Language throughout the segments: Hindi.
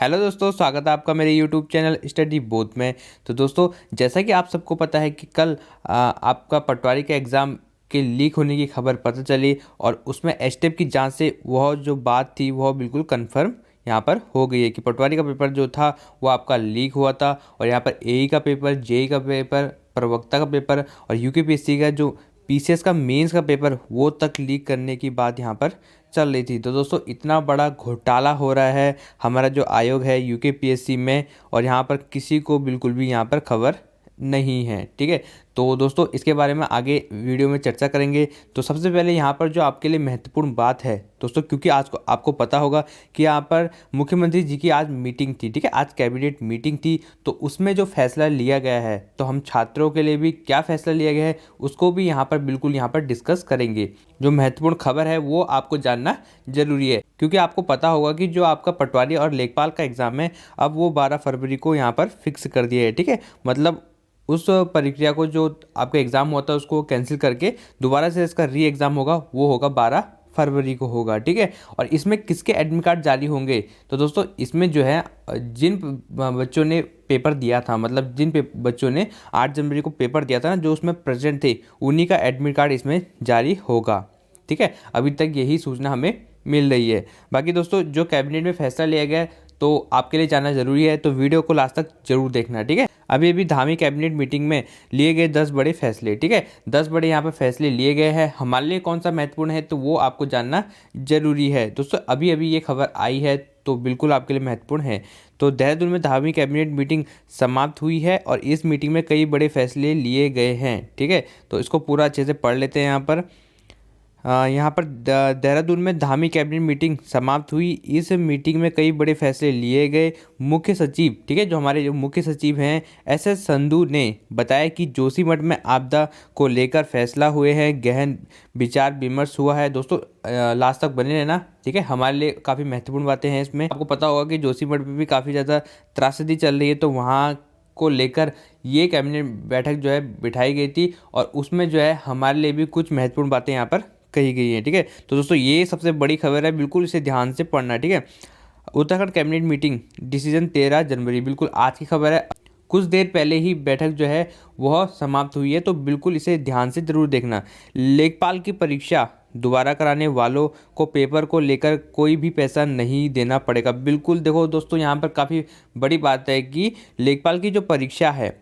हेलो दोस्तों, स्वागत है आपका मेरे यूट्यूब चैनल स्टडी बोथ में। तो दोस्तों, जैसा कि आप सबको पता है कि कल आपका पटवारी का एग्ज़ाम के लीक होने की खबर पता चली और उसमें एसटेप की जांच से वह जो बात थी वह बिल्कुल कंफर्म यहाँ पर हो गई है कि पटवारी का पेपर जो था वो आपका लीक हुआ था। और यहाँ पर एई का पेपर, जेई का पेपर, प्रवक्ता का पेपर और यूकेपीएससी का जो पीसीएस का मेंस का पेपर वो तक लीक करने की बात यहाँ पर चल रही थी। तो दोस्तों, इतना बड़ा घोटाला हो रहा है हमारा जो आयोग है यूकेपीएससी में, और यहाँ पर किसी को बिल्कुल भी यहाँ पर खबर नहीं है। ठीक है, तो दोस्तों इसके बारे में आगे वीडियो में चर्चा करेंगे। तो सबसे पहले यहाँ पर जो आपके लिए महत्वपूर्ण बात है दोस्तों, क्योंकि आज को आपको पता होगा कि यहाँ पर मुख्यमंत्री जी की आज मीटिंग थी। ठीक है, आज कैबिनेट मीटिंग थी, तो उसमें जो फैसला लिया गया है, तो हम छात्रों के लिए भी क्या फैसला लिया गया है उसको भी यहाँ पर बिल्कुल यहाँ पर डिस्कस करेंगे। जो महत्वपूर्ण खबर है वो आपको जानना जरूरी है, क्योंकि आपको पता होगा कि जो आपका पटवारी और लेखपाल का एग्ज़ाम है अब वो 12 फरवरी को यहाँ पर फिक्स कर दिया है। ठीक है, मतलब उस प्रक्रिया को जो आपका एग्ज़ाम हुआ था उसको कैंसिल करके दोबारा से इसका री एग्ज़ाम होगा, वो होगा 12 फरवरी को होगा। ठीक है, और इसमें किसके एडमिट कार्ड जारी होंगे? तो दोस्तों इसमें जो है जिन बच्चों ने पेपर दिया था, मतलब जिन बच्चों ने 8 जनवरी को पेपर दिया था ना, जो उसमें प्रेजेंट थे, उन्हीं का एडमिट कार्ड इसमें जारी होगा। ठीक है, अभी तक यही सूचना हमें मिल रही है। बाकी दोस्तों, जो कैबिनेट में फैसला लिया गया तो आपके लिए जानना जरूरी है, तो वीडियो को लास्ट तक जरूर देखना। ठीक है, अभी धामी कैबिनेट मीटिंग में लिए गए 10 बड़े फैसले। ठीक है, 10 बड़े यहाँ पर फैसले लिए गए हैं। हमारे लिए कौन सा महत्वपूर्ण है तो वो आपको जानना जरूरी है दोस्तों। अभी ये खबर आई है तो बिल्कुल आपके लिए महत्वपूर्ण है। तो देहरादून में 10वीं कैबिनेट मीटिंग समाप्त हुई है और इस मीटिंग में कई बड़े फैसले लिए गए हैं। ठीक है, तो इसको पूरा अच्छे से पढ़ लेते हैं। यहाँ पर देहरादून में 10वीं कैबिनेट मीटिंग समाप्त हुई। इस मीटिंग में कई बड़े फैसले लिए गए। मुख्य सचिव, ठीक है, जो हमारे जो मुख्य सचिव हैं एस संधू ने बताया कि जोशीमठ में आपदा को लेकर फैसला हुए हैं, गहन विचार विमर्श हुआ है। दोस्तों लास्ट तक बने रहना। ठीक है, हमारे लिए काफ़ी महत्वपूर्ण बातें हैं इसमें। आपको पता होगा कि जोशीमठ में भी काफ़ी ज़्यादा त्रासदी चल रही है, तो वहाँ को लेकर ये कैबिनेट बैठक जो है बिठाई गई थी और उसमें जो है हमारे लिए भी कुछ महत्वपूर्ण बातें यहाँ पर कही गई है। ठीक है, तो दोस्तों ये सबसे बड़ी खबर है, बिल्कुल इसे ध्यान से पढ़ना। ठीक है, उत्तराखंड कैबिनेट मीटिंग डिसीजन 13 जनवरी, बिल्कुल आज की खबर है। कुछ देर पहले ही बैठक जो है वह समाप्त हुई है, तो बिल्कुल इसे ध्यान से जरूर देखना। लेखपाल की परीक्षा दोबारा कराने वालों को पेपर को लेकर कोई भी पैसा नहीं देना पड़ेगा। बिल्कुल देखो दोस्तों, यहाँ पर काफ़ी बड़ी बात है कि लेखपाल की जो परीक्षा है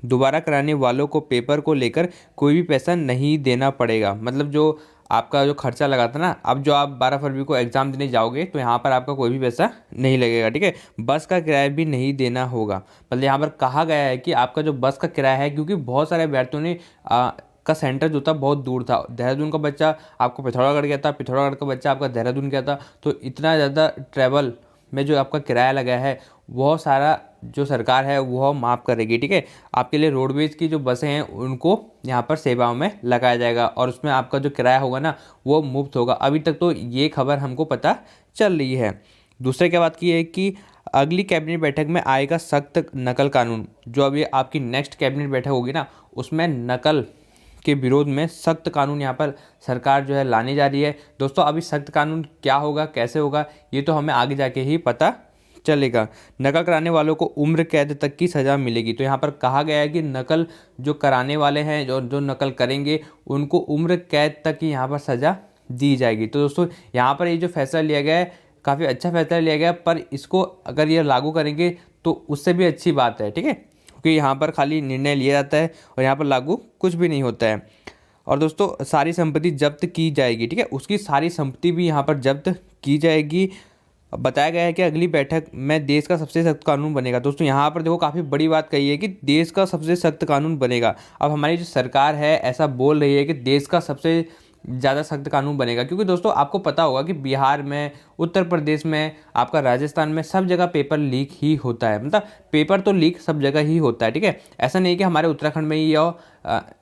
दोबारा कराने वालों को पेपर को लेकर कोई भी पैसा नहीं देना पड़ेगा। मतलब जो आपका जो खर्चा लगा था ना, अब जो आप 12 फरवरी को एग्ज़ाम देने जाओगे तो यहाँ पर आपका कोई भी पैसा नहीं लगेगा। ठीक है, बस का किराया भी नहीं देना होगा। मतलब यहाँ पर कहा गया है कि आपका जो बस का किराया है, क्योंकि बहुत सारे अभ्यर्थियों ने का सेंटर जो था बहुत दूर था। देहरादून का बच्चा आपको पिथौरागढ़ गया था, पिथौरागढ़ का बच्चा आपका देहरादून गया था, तो इतना ज़्यादा ट्रैवल में जो आपका किराया लगा है वह सारा जो सरकार है वह माफ़ करेगी। ठीक है, आपके लिए रोडवेज की जो बसें हैं उनको यहाँ पर सेवाओं में लगाया जाएगा और उसमें आपका जो किराया होगा ना वो मुफ्त होगा। अभी तक तो ये खबर हमको पता चल रही है। दूसरे क्या बात की है कि अगली कैबिनेट बैठक में आएगा सख्त नकल कानून। जो अभी आपकी नेक्स्ट कैबिनेट बैठक होगी ना, उसमें नकल के विरोध में सख्त कानून यहाँ पर सरकार जो है लाने जा रही है। दोस्तों अभी सख्त कानून क्या होगा, कैसे होगा, ये तो हमें आगे जाके ही पता चलेगा। नकल कराने वालों को उम्र कैद तक की सज़ा मिलेगी। तो यहाँ पर कहा गया है कि नकल जो कराने वाले हैं, जो नकल करेंगे, उनको उम्र कैद तक की यहाँ पर सज़ा दी जाएगी। तो दोस्तों यहाँ पर ये जो फैसला लिया गया है काफ़ी अच्छा फैसला लिया गया, पर इसको अगर ये लागू करेंगे तो उससे भी अच्छी बात है। ठीक है, क्योंकि यहाँ पर खाली निर्णय लिया जाता है और यहाँ पर लागू कुछ भी नहीं होता है। और दोस्तों सारी संपत्ति जब्त की जाएगी। ठीक है, उसकी सारी संपत्ति भी यहाँ पर जब्त की जाएगी। बताया गया है कि अगली बैठक में देश का सबसे सख्त कानून बनेगा। दोस्तों यहाँ पर देखो काफ़ी बड़ी बात कही है कि देश का सबसे सख्त कानून बनेगा। अब हमारी जो सरकार है ऐसा बोल रही है कि देश का सबसे ज़्यादा सख्त कानून बनेगा, क्योंकि दोस्तों आपको पता होगा कि बिहार में, उत्तर प्रदेश में, आपका राजस्थान में सब जगह पेपर लीक ही होता है। मतलब पेपर तो लीक सब जगह ही होता है। ठीक है, ऐसा नहीं कि हमारे उत्तराखंड में ही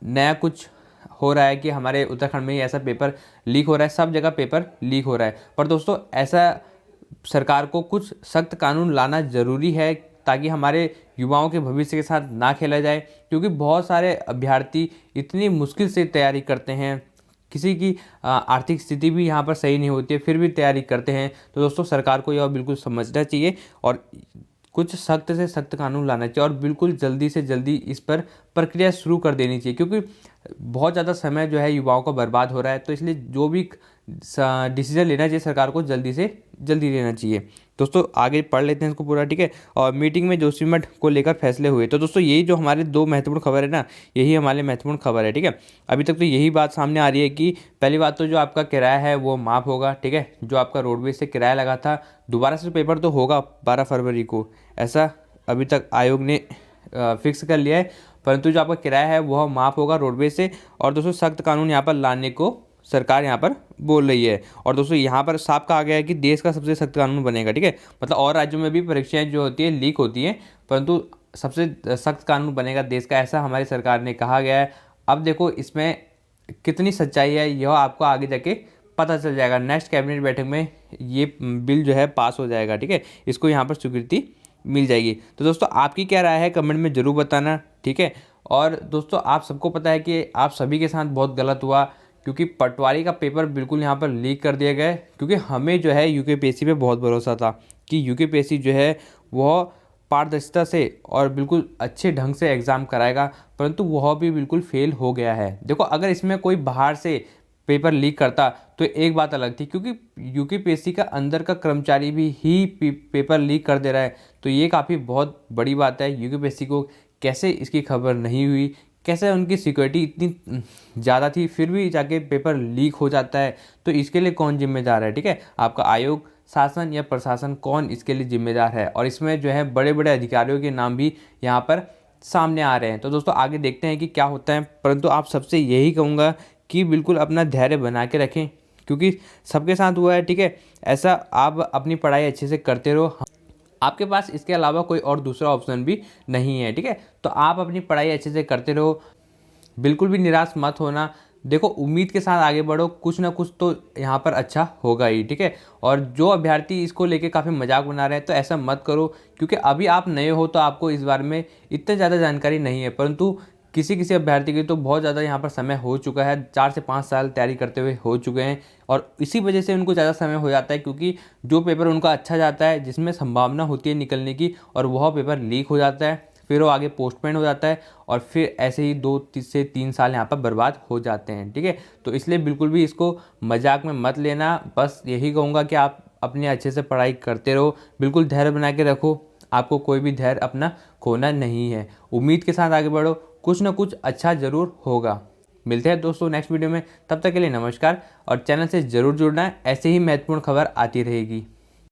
नया कुछ हो रहा है कि हमारे उत्तराखंड में ही ऐसा पेपर लीक हो रहा है, सब जगह पेपर लीक हो रहा है। पर दोस्तों ऐसा सरकार को कुछ सख्त कानून लाना ज़रूरी है ताकि हमारे युवाओं के भविष्य के साथ ना खेला जाए, क्योंकि बहुत सारे अभ्यर्थी इतनी मुश्किल से तैयारी करते हैं किसी की आर्थिक स्थिति भी यहाँ पर सही नहीं होती है, फिर भी तैयारी करते हैं। तो दोस्तों सरकार को यह बिल्कुल समझना चाहिए और कुछ सख्त से सख्त कानून लाना चाहिए और बिल्कुल जल्दी से जल्दी इस पर प्रक्रिया शुरू कर देनी चाहिए, क्योंकि बहुत ज़्यादा समय जो है युवाओं का बर्बाद हो रहा है। तो इसलिए जो भी डिसीजन लेना चाहिए सरकार को जल्दी से जल्दी लेना चाहिए। दोस्तों आगे पढ़ लेते हैं इसको पूरा, ठीक है। और मीटिंग में जोशीमठ को लेकर फैसले हुए। तो दोस्तों यही जो हमारे दो महत्वपूर्ण खबर है ना, यही हमारे महत्वपूर्ण खबर है, ठीक है। अभी तक तो यही बात सामने आ रही है कि पहली बात तो जो आपका किराया है वो माफ़ होगा, ठीक है। जो आपका रोडवेज से किराया लगा था, दोबारा से पेपर तो होगा 12 फरवरी को, ऐसा अभी तक आयोग ने फिक्स कर लिया है। परंतु जो आपका किराया है वह माफ़ होगा रोडवेज से। और दोस्तों सख्त कानून यहाँ पर लाने को सरकार यहाँ पर बोल रही है। और दोस्तों यहाँ पर साफ कहा गया है कि देश का सबसे सख्त कानून बनेगा, ठीक है। मतलब और राज्यों में भी परीक्षाएं जो होती है लीक होती हैं, परंतु सबसे सख्त कानून बनेगा देश का, ऐसा हमारी सरकार ने कहा गया है। अब देखो इसमें कितनी सच्चाई है यह आपको आगे जाके पता चल जाएगा। नेक्स्ट कैबिनेट बैठक में ये बिल जो है पास हो जाएगा, ठीक है। इसको यहाँ पर स्वीकृति मिल जाएगी। तो दोस्तों आपकी क्या राय है कमेंट में ज़रूर बताना, ठीक है। और दोस्तों आप सबको पता है कि आप सभी के साथ बहुत गलत हुआ, क्योंकि पटवारी का पेपर बिल्कुल यहाँ पर लीक कर दिया गया है। क्योंकि हमें जो है यूकेपीएससी पे बहुत भरोसा था कि यूकेपीएससी जो है वह पारदर्शिता से और बिल्कुल अच्छे ढंग से एग्ज़ाम कराएगा, परंतु वह भी बिल्कुल फेल हो गया है। देखो अगर इसमें कोई बाहर से पेपर लीक करता तो एक बात अलग थी, क्योंकि यूकेपीएससी का अंदर का कर्मचारी भी ही पेपर लीक कर दे रहा है, तो ये काफ़ी बहुत बड़ी बात है। यूकेपीएससी को कैसे इसकी खबर नहीं हुई, कैसे उनकी सिक्योरिटी इतनी ज़्यादा थी फिर भी जाके पेपर लीक हो जाता है, तो इसके लिए कौन जिम्मेदार है, ठीक है। आपका आयोग, शासन या प्रशासन, कौन इसके लिए जिम्मेदार है। और इसमें जो है बड़े बड़े अधिकारियों के नाम भी यहाँ पर सामने आ रहे हैं। तो दोस्तों आगे देखते हैं कि क्या होता है, परंतु आप सबसे यही कहूँगा कि बिल्कुल अपना धैर्य बना के रखें, क्योंकि सबके साथ हुआ है, ठीक है। ऐसा आप अपनी पढ़ाई अच्छे से करते रहो, आपके पास इसके अलावा कोई और दूसरा ऑप्शन भी नहीं है, ठीक है। तो आप अपनी पढ़ाई अच्छे से करते रहो, बिल्कुल भी निराश मत होना। देखो उम्मीद के साथ आगे बढ़ो, कुछ ना कुछ तो यहाँ पर अच्छा होगा ही, ठीक है। और जो अभ्यर्थी इसको लेके काफ़ी मजाक बना रहे हैं तो ऐसा मत करो, क्योंकि अभी आप नए हो तो आपको इस बारे में इतनी ज़्यादा जानकारी नहीं है, परंतु किसी किसी अभ्यर्थी की तो बहुत ज़्यादा यहाँ पर समय हो चुका है, 4 से 5 साल तैयारी करते हुए हो चुके हैं। और इसी वजह से उनको ज़्यादा समय हो जाता है, क्योंकि जो पेपर उनका अच्छा जाता है, जिसमें संभावना होती है निकलने की, और वह पेपर लीक हो जाता है, फिर वो आगे पोस्टपोन हो जाता है, और फिर ऐसे ही 2 से 3 साल यहाँ पर बर्बाद हो जाते हैं, ठीक है। तो इसलिए बिल्कुल भी इसको मजाक में मत लेना। बस यही कहूँगा कि आप अपने अच्छे से पढ़ाई करते रहो, बिल्कुल धैर्य बना के रखो, आपको कोई भी धैर्य अपना खोना नहीं है। उम्मीद के साथ आगे बढ़ो, कुछ ना कुछ अच्छा ज़रूर होगा। मिलते हैं दोस्तों नेक्स्ट वीडियो में, तब तक के लिए नमस्कार। और चैनल से ज़रूर जुड़ना है, ऐसे ही महत्वपूर्ण खबर आती रहेगी।